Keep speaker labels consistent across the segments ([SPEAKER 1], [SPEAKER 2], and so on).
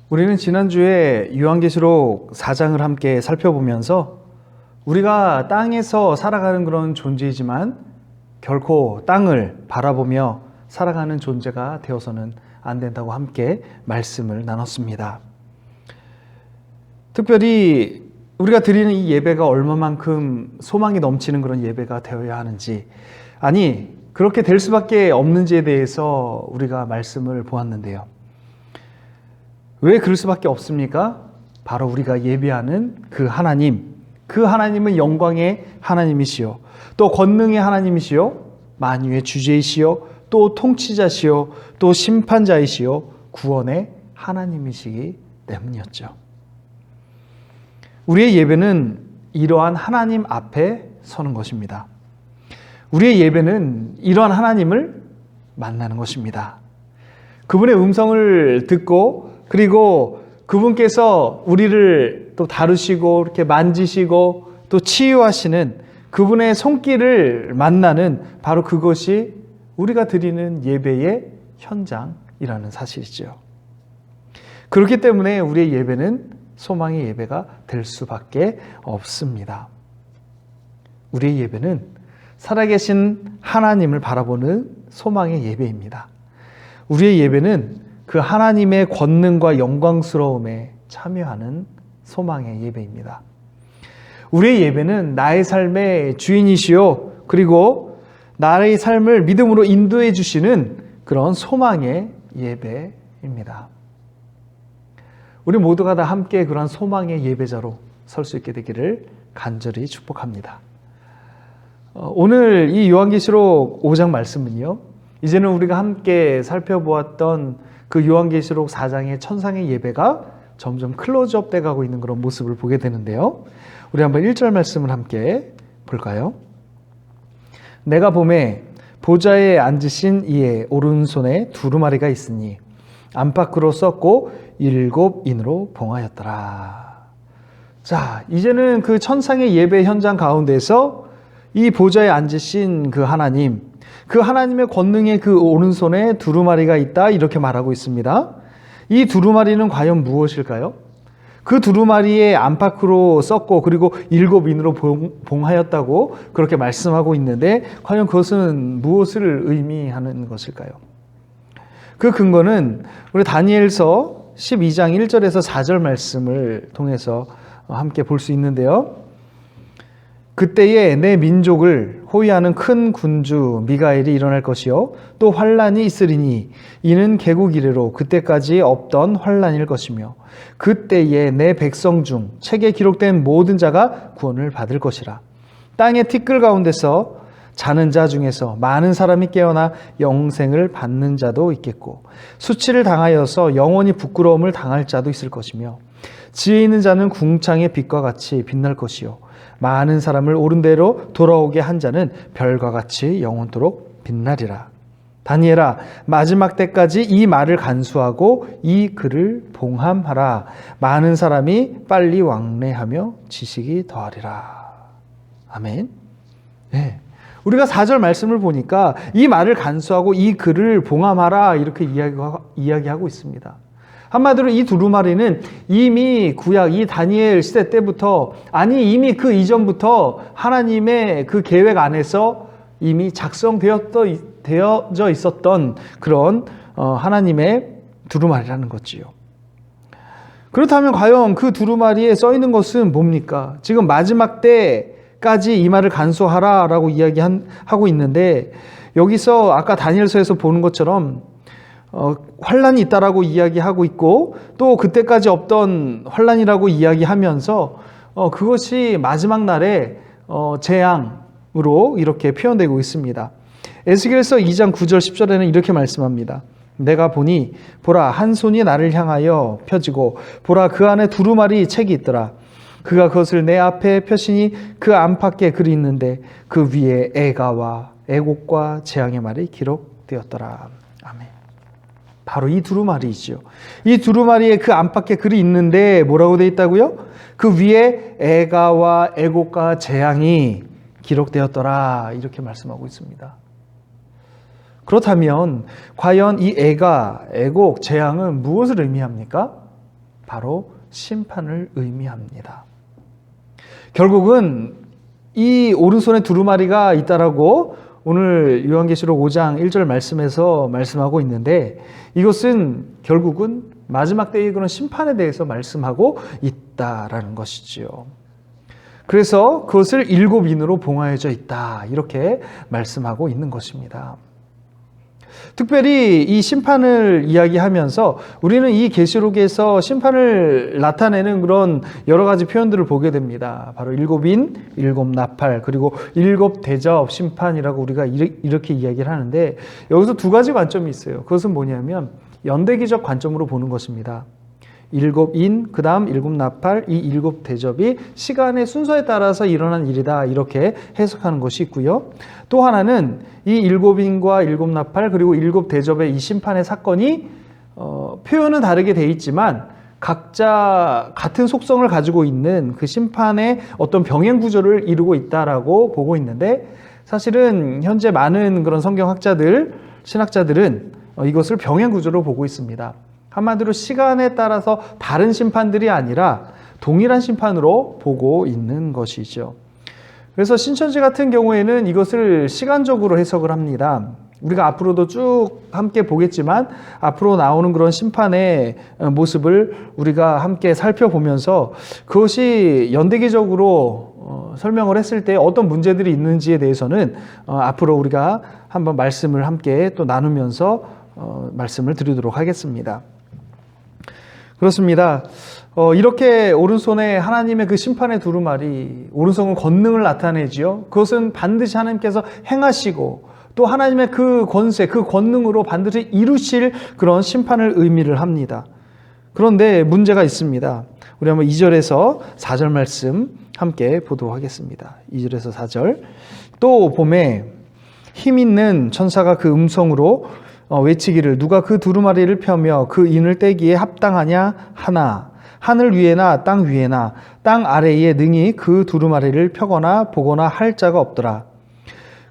[SPEAKER 1] 우리는 지난주에 요한계시록 4장을 함께 살펴보면서 우리가 땅에서 살아가는 그런 존재이지만 결코 땅을 바라보며 살아가는 존재가 되어서는 안 된다고 함께 말씀을 나눴습니다. 특별히 우리가 드리는 이 예배가 얼마만큼 소망이 넘치는 그런 예배가 되어야 하는지, 아니 그렇게 될 수밖에 없는지에 대해서 우리가 말씀을 보았는데요. 왜 그럴 수밖에 없습니까? 바로 우리가 예배하는 그 하나님, 그 하나님은 영광의 하나님이시요, 또 권능의 하나님이시요, 만유의 주제이시요, 또 통치자시요, 또 심판자이시요, 구원의 하나님이시기 때문이었죠. 우리의 예배는 이러한 하나님 앞에 서는 것입니다. 우리의 예배는 이러한 하나님을 만나는 것입니다. 그분의 음성을 듣고, 그리고 그분께서 우리를 또 다루시고 이렇게 만지시고 또 치유하시는 그분의 손길을 만나는 바로 그것이 우리가 드리는 예배의 현장이라는 사실이죠. 그렇기 때문에 우리의 예배는 소망의 예배가 될 수밖에 없습니다. 우리의 예배는 살아계신 하나님을 바라보는 소망의 예배입니다. 우리의 예배는 그 하나님의 권능과 영광스러움에 참여하는 소망의 예배입니다. 우리의 예배는 나의 삶의 주인이시요, 그리고 나의 삶을 믿음으로 인도해 주시는 그런 소망의 예배입니다. 우리 모두가 다 함께 그런 소망의 예배자로 설 수 있게 되기를 간절히 축복합니다. 오늘 이 요한계시록 5장 말씀은요, 이제는 우리가 함께 살펴보았던 그 요한계시록 4장의 천상의 예배가 점점 클로즈업 돼 가고 있는 그런 모습을 보게 되는데요. 우리 한번 1절 말씀을 함께 볼까요? 내가 보매 보좌에 앉으신 이의 오른손에 두루마리가 있으니 안팎으로 썼고 7인으로 봉하였더라. 자, 이제는 그 천상의 예배 현장 가운데서 이 보좌에 앉으신 그 하나님, 그 하나님의 권능의 그 오른손에 두루마리가 있다, 이렇게 말하고 있습니다. 이 두루마리는 과연 무엇일까요? 그 두루마리의 안팎으로 썼고 그리고 7인으로 봉하였다고 그렇게 말씀하고 있는데, 과연 그것은 무엇을 의미하는 것일까요? 그 근거는 우리 다니엘서 12장 1절에서 4절 말씀을 통해서 함께 볼 수 있는데요. 그때에 내 민족을 호위하는 큰 군주 미가엘이 일어날 것이요, 또 환란이 있으리니 이는 개국 이래로 그때까지 없던 환란일 것이며, 그때에 내 백성 중 책에 기록된 모든 자가 구원을 받을 것이라. 땅의 티끌 가운데서 자는 자 중에서 많은 사람이 깨어나 영생을 받는 자도 있겠고, 수치를 당하여서 영원히 부끄러움을 당할 자도 있을 것이며, 지혜 있는 자는 궁창의 빛과 같이 빛날 것이요, 많은 사람을 옳은 대로 돌아오게 한 자는 별과 같이 영원토록 빛나리라. 다니엘아, 마지막 때까지 이 말을 간수하고 이 글을 봉함하라. 많은 사람이 빨리 왕래하며 지식이 더하리라. 아멘. 네. 우리가 4절 말씀을 보니까 이 말을 간수하고 이 글을 봉함하라, 이렇게 이야기하고 있습니다. 한마디로 이 두루마리는 이미 구약 이 다니엘 시대 때부터, 아니 이미 그 이전부터 하나님의 그 계획 안에서 이미 작성되어져 있었던 그런 하나님의 두루마리라는 거지요. 그렇다면 과연 그 두루마리에 써 있는 것은 뭡니까? 지금 마지막 때까지 이 말을 간수하라라고 이야기하고 있는데, 여기서 아까 다니엘서에서 보는 것처럼 환란이 있다라고 이야기하고 있고, 또 그때까지 없던 환란이라고 이야기하면서 그것이 마지막 날에 재앙으로 이렇게 표현되고 있습니다. 에스겔서 2장 9절 10절에는 이렇게 말씀합니다. 내가 보니 보라, 한 손이 나를 향하여 펴지고 보라, 그 안에 두루마리 책이 있더라. 그가 그것을 내 앞에 펴시니 그 안팎에 글이 있는데 그 위에 애가와 애곡과 재앙의 말이 기록되었더라. 아멘. 바로 이 두루마리이죠. 이 두루마리에 그 안팎에 글이 있는데 뭐라고 되어 있다고요? 그 위에 애가와 애곡과 재앙이 기록되었더라, 이렇게 말씀하고 있습니다. 그렇다면 과연 이 애가, 애곡, 재앙은 무엇을 의미합니까? 바로 심판을 의미합니다. 결국은 이 오른손에 두루마리가 있다라고 오늘 요한계시록 5장 1절 말씀에서 말씀하고 있는데, 이것은 결국은 마지막 때의 그런 심판에 대해서 말씀하고 있다라는 것이지요. 그래서 그것을 7인으로 봉하여져 있다, 이렇게 말씀하고 있는 것입니다. 특별히 이 심판을 이야기하면서 우리는 이 계시록에서 심판을 나타내는 그런 여러 가지 표현들을 보게 됩니다. 바로 7인, 7나팔, 그리고 7대접 심판이라고 우리가 이렇게 이야기를 하는데, 여기서 두 가지 관점이 있어요. 그것은 뭐냐면 연대기적 관점으로 보는 것입니다. 7인, 그 다음 7나팔, 이 7대접이 시간의 순서에 따라서 일어난 일이다, 이렇게 해석하는 것이 있고요. 또 하나는 이 7인과 7나팔 그리고 7대접의 이 심판의 사건이 표현은 다르게 돼 있지만 각자 같은 속성을 가지고 있는 그 심판의 어떤 병행 구조를 이루고 있다라고 보고 있는데, 사실은 현재 많은 그런 성경학자들, 신학자들은 이것을 병행 구조로 보고 있습니다. 한마디로 시간에 따라서 다른 심판들이 아니라 동일한 심판으로 보고 있는 것이죠. 그래서 신천지 같은 경우에는 이것을 시간적으로 해석을 합니다. 우리가 앞으로도 쭉 함께 보겠지만 앞으로 나오는 그런 심판의 모습을 우리가 함께 살펴보면서 그것이 연대기적으로 설명을 했을 때 어떤 문제들이 있는지에 대해서는 앞으로 우리가 한번 말씀을 함께 또 나누면서 말씀을 드리도록 하겠습니다. 그렇습니다. 이렇게 오른손에 하나님의 그 심판의 두루마리, 오른손은 권능을 나타내지요. 그것은 반드시 하나님께서 행하시고 또 하나님의 그 권세, 그 권능으로 반드시 이루실 그런 심판을 의미를 합니다. 그런데 문제가 있습니다. 우리 한번 2절에서 4절 말씀 함께 보도록 하겠습니다. 2절에서 4절. 또 봄에 힘 있는 천사가 그 음성으로 외치기를, 누가 그 두루마리를 펴며 그 인을 떼기에 합당하냐 하나, 하늘 위에나 땅 위에나 땅 아래에 능히 그 두루마리를 펴거나 보거나 할 자가 없더라.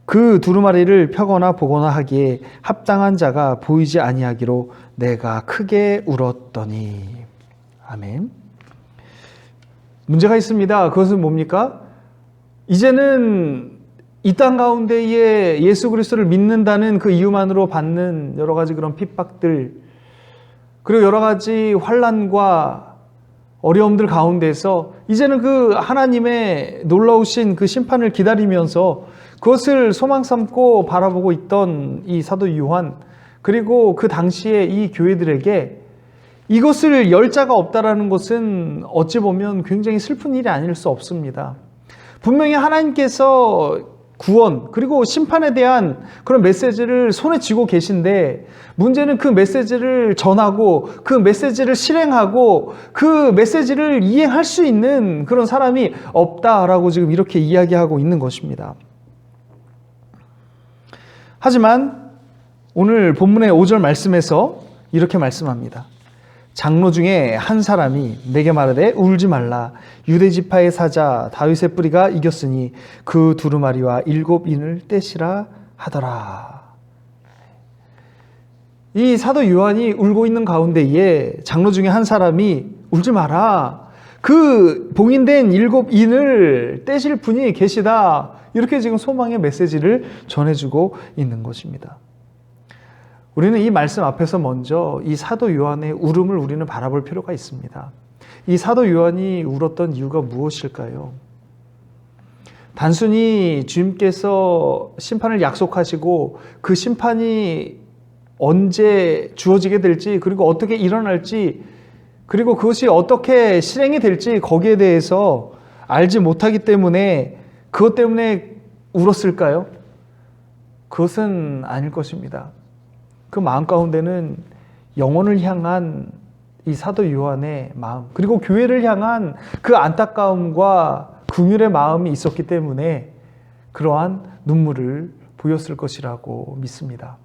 [SPEAKER 1] 그 두루마리를 펴거나 보거나 하기에 합당한 자가 보이지 아니하기로 내가 크게 울었더니. 아멘. 문제가 있습니다. 그것은 뭡니까? 이제는 이 땅 가운데에 예수 그리스도를 믿는다는 그 이유만으로 받는 여러 가지 그런 핍박들, 그리고 여러 가지 환난과 어려움들 가운데서 이제는 그 하나님의 놀라우신 그 심판을 기다리면서 그것을 소망 삼고 바라보고 있던 이 사도 요한, 그리고 그 당시에 이 교회들에게 이것을 열 자가 없다라는 것은 어찌 보면 굉장히 슬픈 일이 아닐 수 없습니다. 분명히 하나님께서 구원 그리고 심판에 대한 그런 메시지를 손에 쥐고 계신데, 문제는 그 메시지를 전하고 그 메시지를 실행하고 그 메시지를 이행할 수 있는 그런 사람이 없다라고 지금 이렇게 이야기하고 있는 것입니다. 하지만 오늘 본문의 5절 말씀에서 이렇게 말씀합니다. 장로 중에 한 사람이 내게 말하되 울지 말라. 유대 지파의 사자 다윗의 뿌리가 이겼으니 그 두루마리와 7인을 떼시라 하더라. 이 사도 요한이 울고 있는 가운데에 장로 중에 한 사람이 울지 마라. 그 봉인된 7인을 떼실 분이 계시다. 이렇게 지금 소망의 메시지를 전해주고 있는 것입니다. 우리는 이 말씀 앞에서 먼저 이 사도 요한의 울음을 우리는 바라볼 필요가 있습니다. 이 사도 요한이 울었던 이유가 무엇일까요? 단순히 주님께서 심판을 약속하시고 그 심판이 언제 주어지게 될지, 그리고 어떻게 일어날지, 그리고 그것이 어떻게 실행이 될지 거기에 대해서 알지 못하기 때문에 그것 때문에 울었을까요? 그것은 아닐 것입니다. 그 마음 가운데는 영혼을 향한 이 사도 요한의 마음, 그리고 교회를 향한 그 안타까움과 긍휼의 마음이 있었기 때문에 그러한 눈물을 보였을 것이라고 믿습니다.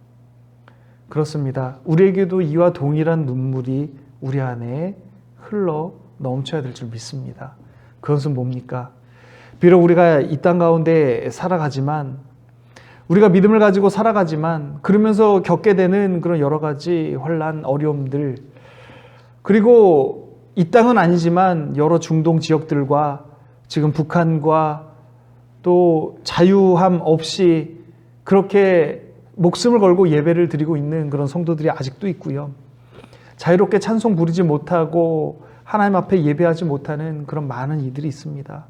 [SPEAKER 1] 그렇습니다. 우리에게도 이와 동일한 눈물이 우리 안에 흘러 넘쳐야 될 줄 믿습니다. 그것은 뭡니까? 비록 우리가 이 땅 가운데 살아가지만, 우리가 믿음을 가지고 살아가지만 그러면서 겪게 되는 그런 여러 가지 환난, 어려움들, 그리고 이 땅은 아니지만 여러 중동 지역들과 지금 북한과 또 자유함 없이 그렇게 목숨을 걸고 예배를 드리고 있는 그런 성도들이 아직도 있고요. 자유롭게 찬송 부르지 못하고 하나님 앞에 예배하지 못하는 그런 많은 이들이 있습니다.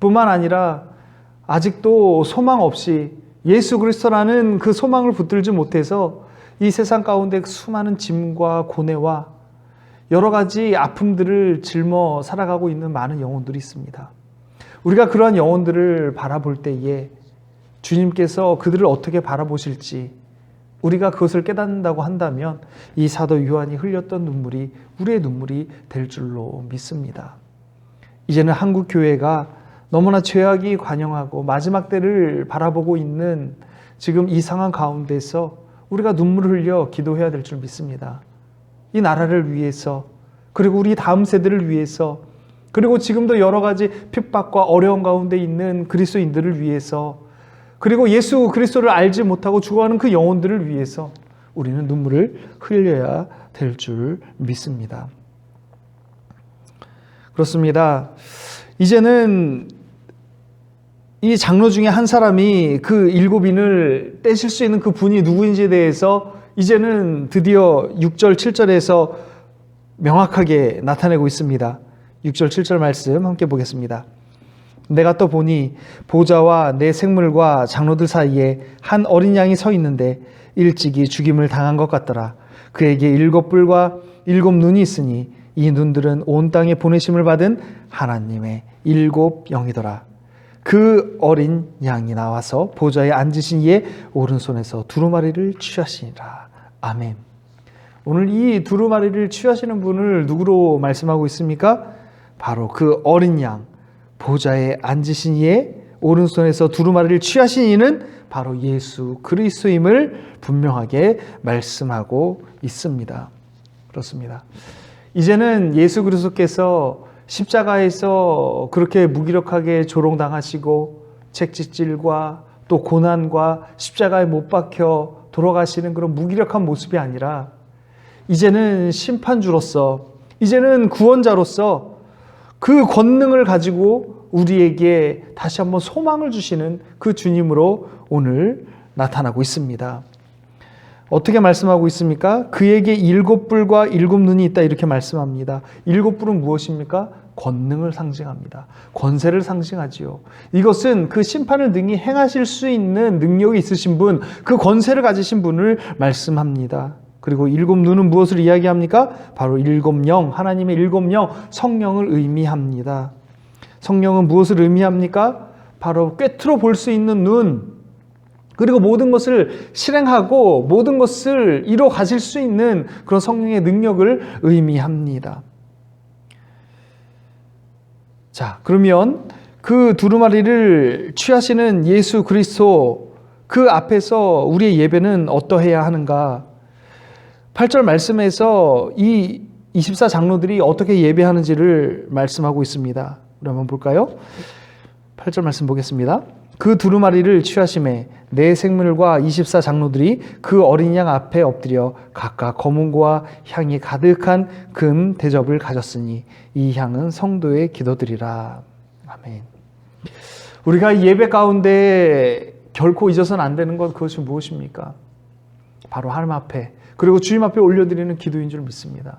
[SPEAKER 1] 뿐만 아니라 아직도 소망 없이 예수 그리스도라는 그 소망을 붙들지 못해서 이 세상 가운데 수많은 짐과 고뇌와 여러 가지 아픔들을 짊어 살아가고 있는 많은 영혼들이 있습니다. 우리가 그러한 영혼들을 바라볼 때에 주님께서 그들을 어떻게 바라보실지 우리가 그것을 깨닫는다고 한다면 이 사도 요한이 흘렸던 눈물이 우리의 눈물이 될 줄로 믿습니다. 이제는 한국 교회가 너무나 죄악이 관영하고 마지막 때를 바라보고 있는 지금 이 상황 가운데서 우리가 눈물을 흘려 기도해야 될 줄 믿습니다. 이 나라를 위해서, 그리고 우리 다음 세대를 위해서, 그리고 지금도 여러 가지 핍박과 어려움 가운데 있는 그리스도인들을 위해서, 그리고 예수 그리스도를 알지 못하고 죽어가는 그 영혼들을 위해서 우리는 눈물을 흘려야 될 줄 믿습니다. 그렇습니다. 이제는 이 장로 중에 한 사람이 그 7인을 떼실 수 있는 그 분이 누구인지에 대해서 이제는 드디어 6절, 7절에서 명확하게 나타내고 있습니다. 6절, 7절 말씀 함께 보겠습니다. 내가 또 보니 보좌와 내 생물과 장로들 사이에 한 어린 양이 서 있는데 일찍이 죽임을 당한 것 같더라. 그에게 7뿔과 7눈이 있으니 이 눈들은 온 땅에 보내심을 받은 하나님의 7영이더라. 그 어린 양이 나와서 보좌에 앉으신 이의 오른손에서 두루마리를 취하시니라. 아멘. 오늘 이 두루마리를 취하시는 분을 누구로 말씀하고 있습니까? 바로 그 어린 양, 보좌에 앉으신 이의 오른손에서 두루마리를 취하신 이는 바로 예수 그리스도임을 분명하게 말씀하고 있습니다. 그렇습니다. 이제는 예수 그리스도께서 십자가에서 그렇게 무기력하게 조롱당하시고 채찍질과 또 고난과 십자가에 못 박혀 돌아가시는 그런 무기력한 모습이 아니라 이제는 심판주로서, 이제는 구원자로서 그 권능을 가지고 우리에게 다시 한번 소망을 주시는 그 주님으로 오늘 나타나고 있습니다. 어떻게 말씀하고 있습니까? 그에게 7뿔과 7눈이 있다 이렇게 말씀합니다. 7뿔은 무엇입니까? 권능을 상징합니다. 권세를 상징하지요. 이것은 그 심판을 능히 행하실 수 있는 능력이 있으신 분, 그 권세를 가지신 분을 말씀합니다. 그리고 7눈은 무엇을 이야기합니까? 바로 7영, 하나님의 7영, 성령을 의미합니다. 성령은 무엇을 의미합니까? 바로 꿰뚫어 볼 수 있는 눈, 그리고 모든 것을 실행하고 모든 것을 이뤄 가실 수 있는 그런 성령의 능력을 의미합니다. 자, 그러면 그 두루마리를 취하시는 예수 그리스도, 그 앞에서 우리의 예배는 어떠해야 하는가? 8절 말씀에서 이 24장로들이 어떻게 예배하는지를 말씀하고 있습니다. 우리 한번 볼까요? 8절 말씀 보겠습니다. 그 두루마리를 취하심에 네 생물과 24장로들이 그 어린 양 앞에 엎드려 각각 검은고와 향이 가득한 금 대접을 가졌으니 이 향은 성도의 기도들이라. 아멘. 우리가 예배 가운데 결코 잊어서는 안 되는 것, 그것이 무엇입니까? 바로 하나님 앞에, 그리고 주님 앞에 올려드리는 기도인 줄 믿습니다.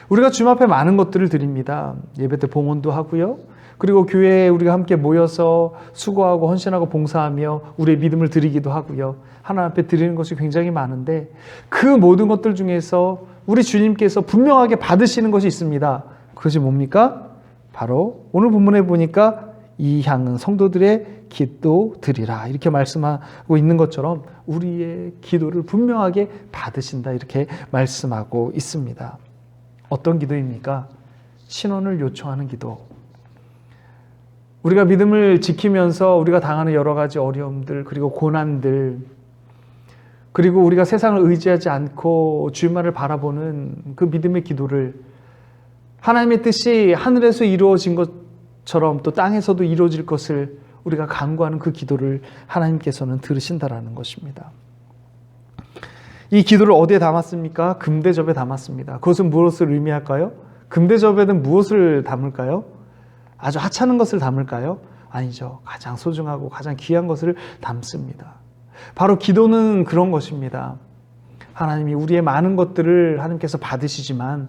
[SPEAKER 1] 우리가 주님 앞에 많은 것들을 드립니다. 예배 때 봉헌도 하고요. 그리고 교회에 우리가 함께 모여서 수고하고 헌신하고 봉사하며 우리의 믿음을 드리기도 하고요. 하나님 앞에 드리는 것이 굉장히 많은데 그 모든 것들 중에서 우리 주님께서 분명하게 받으시는 것이 있습니다. 그것이 뭡니까? 바로 오늘 본문에 보니까 이 향은 성도들의 기도드리라 이렇게 말씀하고 있는 것처럼 우리의 기도를 분명하게 받으신다 이렇게 말씀하고 있습니다. 어떤 기도입니까? 신원을 요청하는 기도. 우리가 믿음을 지키면서 우리가 당하는 여러 가지 어려움들, 그리고 고난들, 그리고 우리가 세상을 의지하지 않고 주님만을 바라보는 그 믿음의 기도를 하나님의 뜻이 하늘에서 이루어진 것처럼 또 땅에서도 이루어질 것을 우리가 간구하는 그 기도를 하나님께서는 들으신다라는 것입니다. 이 기도를 어디에 담았습니까? 금대접에 담았습니다. 그것은 무엇을 의미할까요? 금대접에는 무엇을 담을까요? 아주 하찮은 것을 담을까요? 아니죠. 가장 소중하고 가장 귀한 것을 담습니다. 바로 기도는 그런 것입니다. 하나님이 우리의 많은 것들을 하나님께서 받으시지만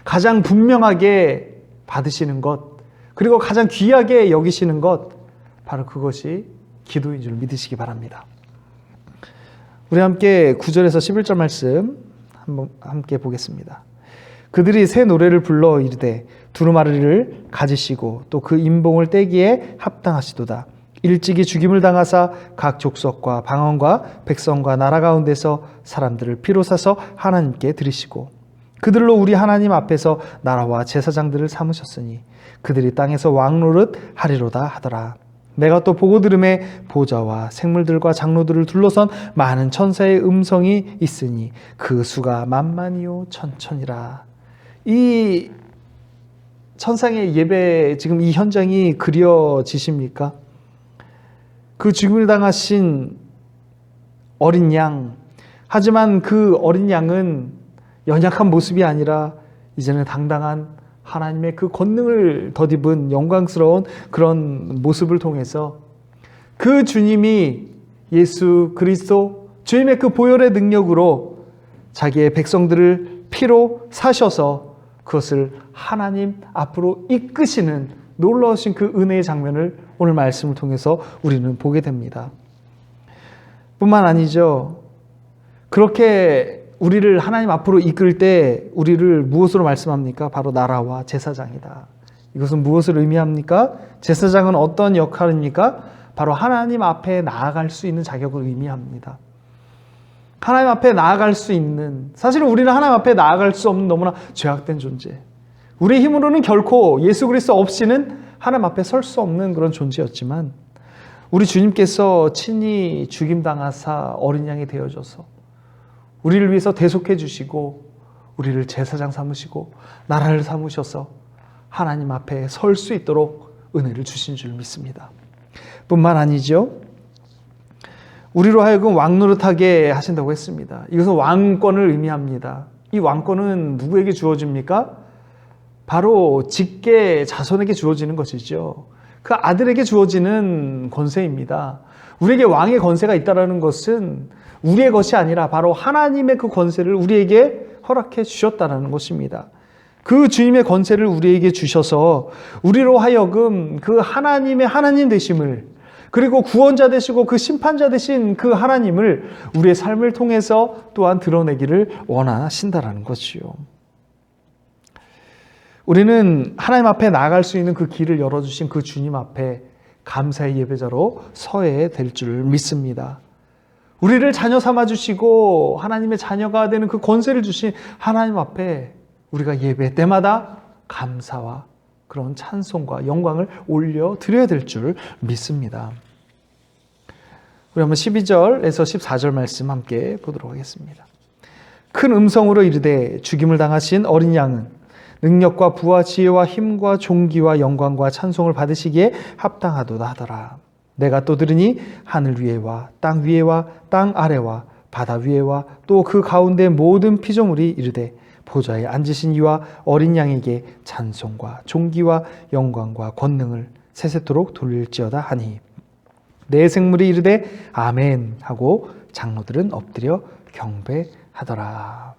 [SPEAKER 1] 가장 분명하게 받으시는 것, 그리고 가장 귀하게 여기시는 것, 바로 그것이 기도인 줄 믿으시기 바랍니다. 우리 함께 9절에서 11절 말씀 한번 함께 보겠습니다. 그들이 새 노래를 불러 이르되 두루마리를 가지시고 또 그 임봉을 떼기에 합당하시도다. 일찍이 죽임을 당하사 각 족속과 방언과 백성과 나라 가운데서 사람들을 피로 사서 하나님께 드리시고 그들로 우리 하나님 앞에서 나라와 제사장들을 삼으셨으니 그들이 땅에서 왕 노릇 하리로다 하더라. 내가 또 보고 들음에 보좌와 생물들과 장로들을 둘러선 많은 천사의 음성이 있으니 그 수가 만만이요 천천이라. 이 천상의 예배, 지금 이 현장이 그려지십니까? 그 죽임을 당하신 어린 양, 하지만 그 어린 양은 연약한 모습이 아니라 이제는 당당한 하나님의 그 권능을 덧입은 영광스러운 그런 모습을 통해서 그 주님이 예수 그리스도 주님의 그 보혈의 능력으로 자기의 백성들을 피로 사셔서 그것을 하나님 앞으로 이끄시는 놀라우신 그 은혜의 장면을 오늘 말씀을 통해서 우리는 보게 됩니다. 뿐만 아니죠. 그렇게 우리를 하나님 앞으로 이끌 때 우리를 무엇으로 말씀합니까? 바로 나라와 제사장이다. 이것은 무엇을 의미합니까? 제사장은 어떤 역할입니까? 바로 하나님 앞에 나아갈 수 있는 자격을 의미합니다. 하나님 앞에 나아갈 수 있는, 사실은 우리는 하나님 앞에 나아갈 수 없는 너무나 죄악된 존재, 우리의 힘으로는 결코 예수 그리스도 없이는 하나님 앞에 설 수 없는 그런 존재였지만 우리 주님께서 친히 죽임당하사 어린 양이 되어져서 우리를 위해서 대속해 주시고 우리를 제사장 삼으시고 나라를 삼으셔서 하나님 앞에 설 수 있도록 은혜를 주신 줄 믿습니다. 뿐만 아니죠. 우리로 하여금 왕 노릇하게 하신다고 했습니다. 이것은 왕권을 의미합니다. 이 왕권은 누구에게 주어집니까? 바로 직계 자손에게 주어지는 것이죠. 그 아들에게 주어지는 권세입니다. 우리에게 왕의 권세가 있다는 것은 우리의 것이 아니라 바로 하나님의 그 권세를 우리에게 허락해 주셨다는 것입니다. 그 주님의 권세를 우리에게 주셔서 우리로 하여금 그 하나님의 하나님 되심을, 그리고 구원자 되시고 그 심판자 되신 그 하나님을 우리의 삶을 통해서 또한 드러내기를 원하신다는 것이요. 우리는 하나님 앞에 나아갈 수 있는 그 길을 열어주신 그 주님 앞에 감사의 예배자로 서야 될 줄 믿습니다. 우리를 자녀 삼아주시고 하나님의 자녀가 되는 그 권세를 주신 하나님 앞에 우리가 예배 때마다 감사와 그런 찬송과 영광을 올려드려야 될 줄 믿습니다. 우리 한번 12절에서 14절 말씀 함께 보도록 하겠습니다. 큰 음성으로 이르되 죽임을 당하신 어린 양은 능력과 부와 지혜와 힘과 존귀와 영광과 찬송을 받으시기에 합당하도다 하더라. 내가 또 들으니 하늘 위에와 땅 위에와 땅 아래와 바다 위에와 또 그 가운데 모든 피조물이 이르되 보좌에 앉으신 이와 어린 양에게 찬송과 존귀와 영광과 권능을 세세토록 돌릴지어다 하니 내 생물이 이르되 아멘 하고 장로들은 엎드려 경배하더라.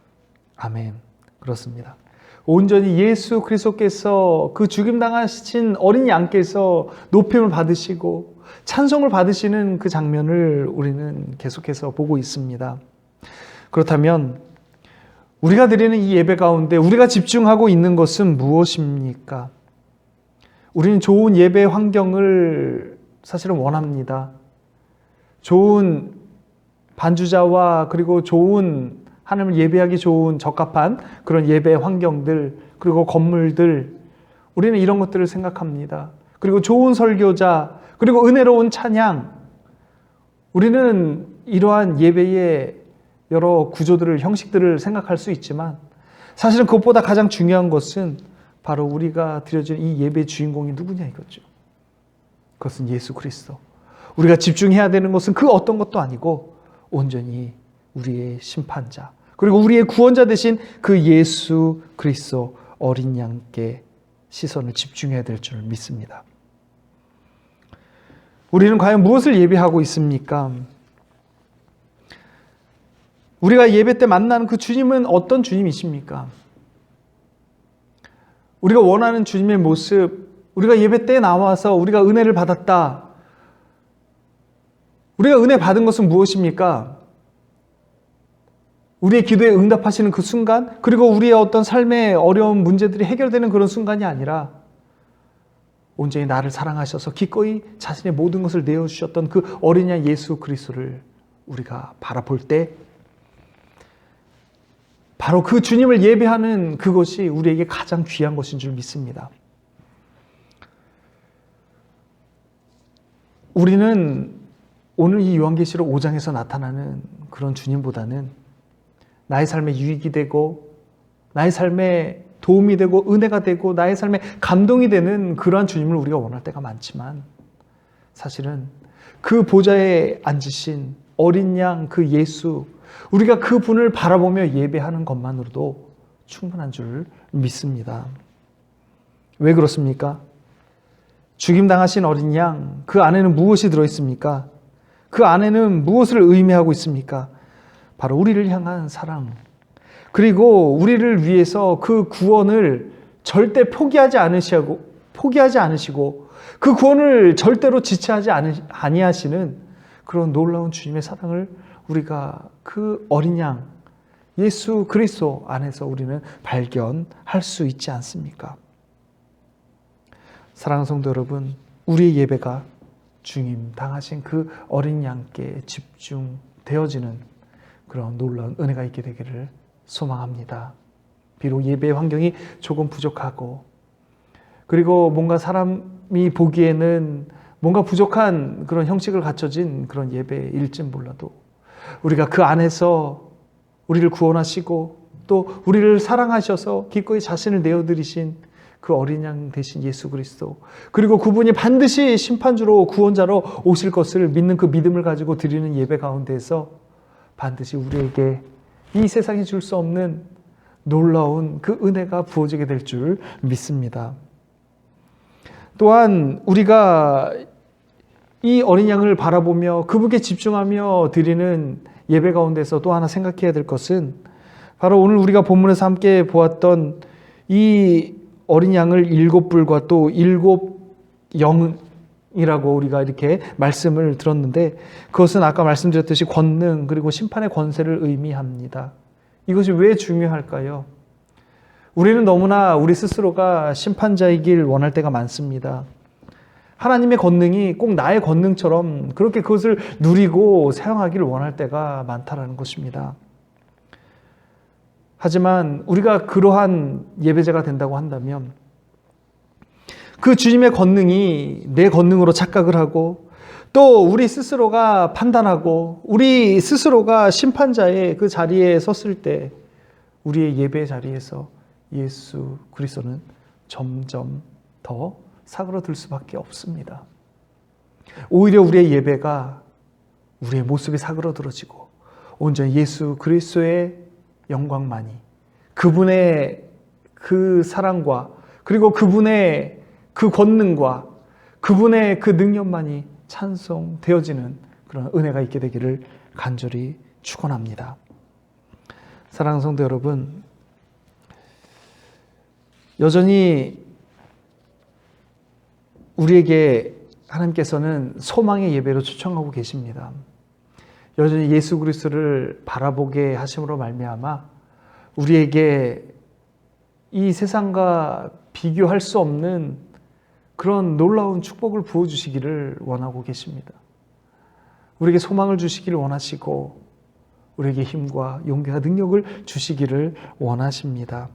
[SPEAKER 1] 아멘. 그렇습니다. 온전히 예수 그리스도께서 그 죽임당하신 어린 양께서 높임을 받으시고 찬송을 받으시는 그 장면을 우리는 계속해서 보고 있습니다. 그렇다면 우리가 드리는 이 예배 가운데 우리가 집중하고 있는 것은 무엇입니까? 우리는 좋은 예배 환경을 사실은 원합니다. 좋은 반주자와 그리고 좋은 하나님을 예배하기 좋은 적합한 그런 예배 환경들, 그리고 건물들, 우리는 이런 것들을 생각합니다. 그리고 좋은 설교자, 그리고 은혜로운 찬양, 우리는 이러한 예배의 여러 구조들을, 형식들을 생각할 수 있지만 사실은 그것보다 가장 중요한 것은 바로 우리가 드려질 이 예배의 주인공이 누구냐 이거죠. 그것은 예수 그리스도. 우리가 집중해야 되는 것은 그 어떤 것도 아니고 온전히 우리의 심판자, 그리고 우리의 구원자 되신 그 예수 그리스도 어린 양께 시선을 집중해야 될 줄 믿습니다. 우리는 과연 무엇을 예배하고 있습니까? 우리가 예배 때 만나는 그 주님은 어떤 주님이십니까? 우리가 원하는 주님의 모습, 우리가 예배 때에 나와서 우리가 은혜를 받았다. 우리가 은혜 받은 것은 무엇입니까? 우리의 기도에 응답하시는 그 순간, 그리고 우리의 어떤 삶의 어려운 문제들이 해결되는 그런 순간이 아니라 온전히 나를 사랑하셔서 기꺼이 자신의 모든 것을 내어주셨던 그 어린 양 예수 그리스도를 우리가 바라볼 때 바로 그 주님을 예배하는 그것이 우리에게 가장 귀한 것인 줄 믿습니다. 우리는 오늘 이 요한계시록 5장에서 나타나는 그런 주님보다는 나의 삶에 유익이 되고 나의 삶에 도움이 되고 은혜가 되고 나의 삶에 감동이 되는 그러한 주님을 우리가 원할 때가 많지만 사실은 그 보좌에 앉으신 어린 양 그 예수, 우리가 그 분을 바라보며 예배하는 것만으로도 충분한 줄 믿습니다. 왜 그렇습니까? 죽임당하신 어린 양, 그 안에는 무엇이 들어있습니까? 그 안에는 무엇을 의미하고 있습니까? 바로 우리를 향한 사랑, 그리고 우리를 위해서 그 구원을 절대 포기하지 않으시고 그 구원을 절대로 지체하지 아니하시는 그런 놀라운 주님의 사랑을 우리가 그 어린 양 예수 그리스도 안에서 우리는 발견할 수 있지 않습니까? 사랑하는 성도 여러분, 우리의 예배가 주님 당하신 그 어린 양께 집중되어지는 그런 놀라운 은혜가 있게 되기를 소망합니다. 비록 예배 환경이 조금 부족하고 그리고 뭔가 사람이 보기에는 뭔가 부족한 그런 형식을 갖춰진 그런 예배일진 몰라도 우리가 그 안에서 우리를 구원하시고 또 우리를 사랑하셔서 기꺼이 자신을 내어드리신 그 어린 양 되신 예수 그리스도, 그리고 그분이 반드시 심판주로 구원자로 오실 것을 믿는 그 믿음을 가지고 드리는 예배 가운데에서 반드시 우리에게 이 세상이 줄 수 없는 놀라운 그 은혜가 부어지게 될 줄 믿습니다. 또한 우리가 이 어린 양을 바라보며 그분께 집중하며 드리는 예배 가운데서 또 하나 생각해야 될 것은 바로 오늘 우리가 본문에서 함께 보았던 이 어린 양을 7불과 또 7영이라고 우리가 이렇게 말씀을 들었는데 그것은 아까 말씀드렸듯이 권능 그리고 심판의 권세를 의미합니다. 이것이 왜 중요할까요? 우리는 너무나 우리 스스로가 심판자이길 원할 때가 많습니다. 하나님의 권능이 꼭 나의 권능처럼 그렇게 그것을 누리고 사용하기를 원할 때가 많다라는 것입니다. 하지만 우리가 그러한 예배자가 된다고 한다면 그 주님의 권능이 내 권능으로 착각을 하고 또 우리 스스로가 판단하고 우리 스스로가 심판자의 그 자리에 섰을 때 우리의 예배 자리에서 예수 그리스도는 점점 더 사그러들 수밖에 없습니다. 오히려 우리의 예배가 우리의 모습이 사그러들어지고 온전히 예수 그리스도의 영광만이, 그분의 그 사랑과 그리고 그분의 그 권능과 그분의 그 능력만이 찬송되어지는 그런 은혜가 있게 되기를 간절히 축원합니다. 사랑하는 성도 여러분, 여전히 우리에게 하나님께서는 소망의 예배로 초청하고 계십니다. 여전히 예수 그리스도를 바라보게 하심으로 말미암아 우리에게 이 세상과 비교할 수 없는 그런 놀라운 축복을 부어주시기를 원하고 계십니다. 우리에게 소망을 주시기를 원하시고 우리에게 힘과 용기와 능력을 주시기를 원하십니다.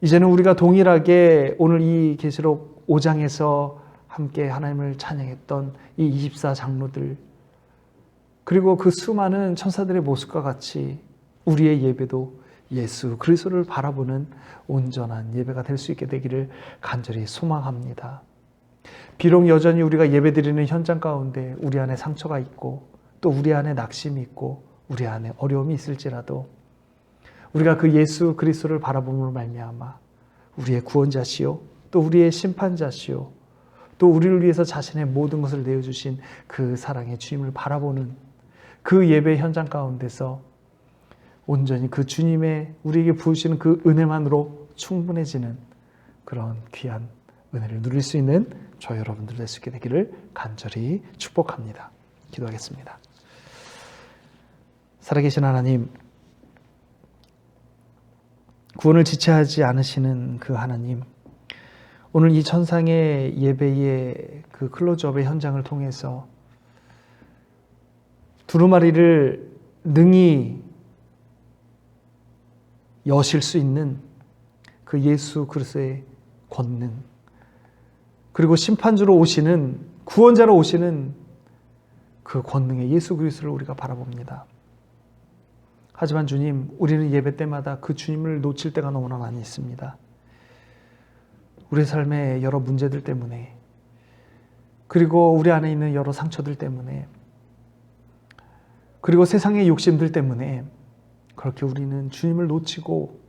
[SPEAKER 1] 이제는 우리가 동일하게 오늘 이 계시록 5장에서 함께 하나님을 찬양했던 이 24장로들 그리고 그 수많은 천사들의 모습과 같이 우리의 예배도 예수 그리스도를 바라보는 온전한 예배가 될 수 있게 되기를 간절히 소망합니다. 비록 여전히 우리가 예배드리는 현장 가운데 우리 안에 상처가 있고 또 우리 안에 낙심이 있고 우리 안에 어려움이 있을지라도 우리가 그 예수 그리스도를 바라봄으로 말미암아 우리의 구원자시요 또 우리의 심판자시요 또 우리를 위해서 자신의 모든 것을 내어주신 그 사랑의 주님을 바라보는 그 예배 현장 가운데서 온전히 그 주님의 우리에게 부으시는 그 은혜만으로 충분해지는 그런 귀한 은혜를 누릴 수 있는 저 여러분들 될 수 있게 되기를 간절히 축복합니다. 기도하겠습니다. 살아계신 하나님, 구원을 지체하지 않으시는 그 하나님, 오늘 이 천상의 예배의 그 클로즈업의 현장을 통해서 두루마리를 능히 여실 수 있는 그 예수 그리스도의 권능, 그리고 심판주로 오시는, 구원자로 오시는 그 권능의 예수 그리스도를 우리가 바라봅니다. 하지만 주님, 우리는 예배 때마다 그 주님을 놓칠 때가 너무나 많이 있습니다. 우리 삶의 여러 문제들 때문에, 그리고 우리 안에 있는 여러 상처들 때문에, 그리고 세상의 욕심들 때문에 그렇게 우리는 주님을 놓치고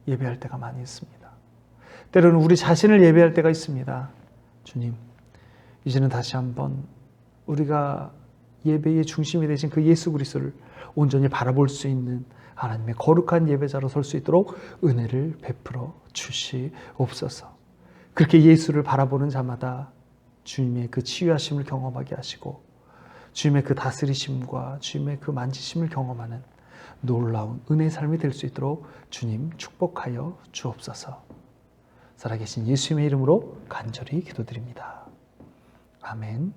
[SPEAKER 1] 예배할 때가 많이 있습니다. 때로는 우리 자신을 예배할 때가 있습니다. 주님, 이제는 다시 한번 우리가 예배의 중심이 되신 그 예수 그리스도를 온전히 바라볼 수 있는 하나님의 거룩한 예배자로 설 수 있도록 은혜를 베풀어 주시옵소서. 그렇게 예수를 바라보는 자마다 주님의 그 치유하심을 경험하게 하시고 주님의 그 다스리심과 주님의 그 만지심을 경험하는 놀라운 은혜의 삶이 될 수 있도록 주님 축복하여 주옵소서. 살아계신 예수님의 이름으로 간절히 기도드립니다. 아멘.